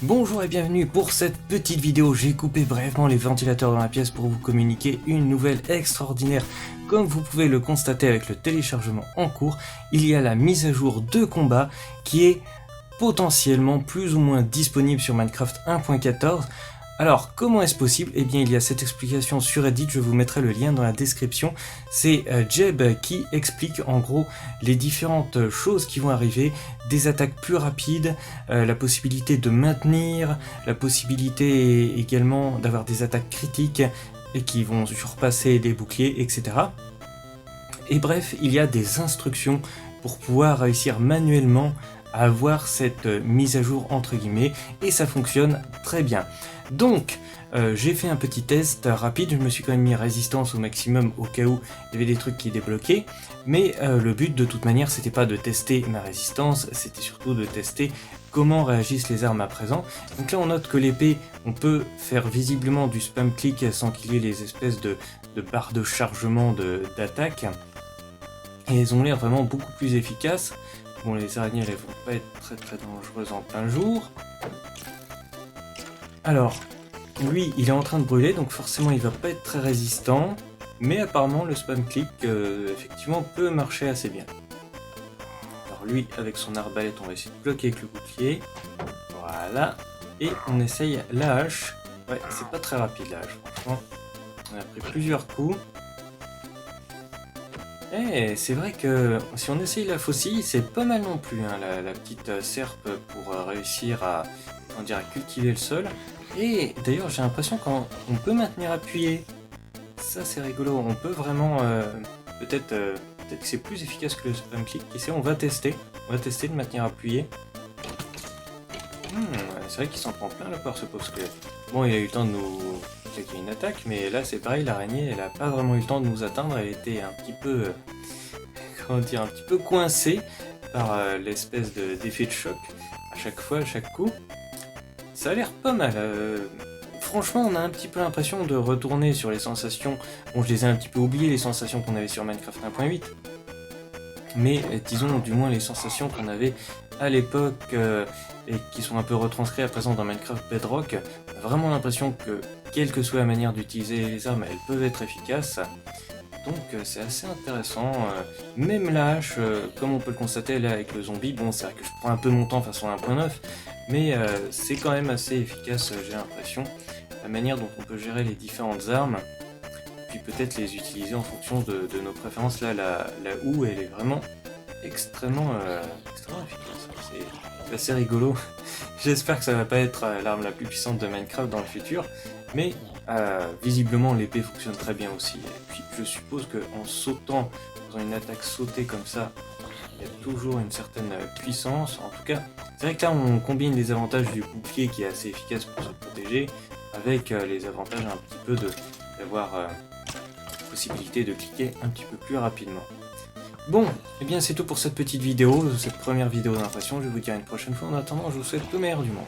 Bonjour et bienvenue pour cette petite vidéo. J'ai coupé brièvement les ventilateurs dans la pièce pour vous communiquer une nouvelle extraordinaire. Comme vous pouvez le constater avec le téléchargement en cours, il y a la mise à jour de combat qui est potentiellement plus ou moins disponible sur Minecraft 1.14. Alors, comment est-ce possible? Eh bien, il y a cette explication sur Reddit, je vous mettrai le lien dans la description. C'est Jeb qui explique en gros les différentes choses qui vont arriver, des attaques plus rapides, la possibilité de maintenir, la possibilité également d'avoir des attaques critiques et qui vont surpasser des boucliers, etc. Et bref, il y a des instructions pour pouvoir réussir manuellement à avoir cette mise à jour entre guillemets, et ça fonctionne très bien. Donc j'ai fait un petit test rapide, je me suis quand même mis résistance au maximum au cas où il y avait des trucs qui débloquaient, mais le but de toute manière c'était pas de tester ma résistance, c'était surtout de tester comment réagissent les armes à présent. Donc là on note que l'épée, on peut faire visiblement du spam click sans qu'il y ait les espèces de barres de chargement d'attaque, et elles ont l'air vraiment beaucoup plus efficaces. Bon, les araignées, elles vont pas être très dangereuses en plein jour. Alors, lui, il est en train de brûler, donc forcément, il va pas être très résistant. Mais apparemment, le spam click, effectivement, peut marcher assez bien. Alors lui, avec son arbalète, on va essayer de bloquer avec le bouclier. Voilà. Et on essaye la hache. Ouais, c'est pas très rapide la hache, franchement. On a pris plusieurs coups. Eh, c'est vrai que si on essaye la faucille, c'est pas mal non plus, hein, la petite serpe pour réussir à cultiver le sol. Et d'ailleurs, j'ai l'impression qu'on peut maintenir appuyé. Ça, c'est rigolo. On peut vraiment... peut-être que c'est plus efficace que le spam click. Et on va tester. On va tester de maintenir appuyé. C'est vrai qu'il s'en prend plein la part, ce pauvre squelette. Bon, il a eu le temps de nous claquer une attaque, mais là c'est pareil, l'araignée elle a pas vraiment eu le temps de nous atteindre, elle était un petit peu, comment dire, un petit peu coincée par l'espèce d'effet de choc à chaque fois, à chaque coup. Ça a l'air pas mal. Franchement, on a un petit peu l'impression de retourner sur les sensations. Bon, je les ai un petit peu oubliées, les sensations qu'on avait sur Minecraft 1.8. Mais disons du moins les sensations qu'on avait à l'époque et qui sont un peu retranscrites à présent dans Minecraft Bedrock. On a vraiment l'impression que, quelle que soit la manière d'utiliser les armes, elles peuvent être efficaces. Donc c'est assez intéressant. Même la hache, comme on peut le constater là avec le zombie, bon c'est vrai que je prends un peu mon temps façon 1.9, mais c'est quand même assez efficace, j'ai l'impression. La manière dont on peut gérer les différentes armes, puis peut-être les utiliser en fonction de nos préférences. Là, la houe, elle est vraiment extrêmement efficace. C'est assez rigolo. J'espère que ça va pas être l'arme la plus puissante de Minecraft dans le futur, mais visiblement l'épée fonctionne très bien aussi. Et puis je suppose qu'en sautant, dans une attaque sautée comme ça, il y a toujours une certaine puissance. En tout cas, c'est vrai que là on combine les avantages du bouclier qui est assez efficace pour se protéger, avec les avantages un petit peu d'avoir possibilité de cliquer un petit peu plus rapidement. Bon, et bien c'est tout pour cette petite vidéo, cette première vidéo d'impression. Je vais vous dire à une prochaine fois. En attendant, je vous souhaite le meilleur du monde.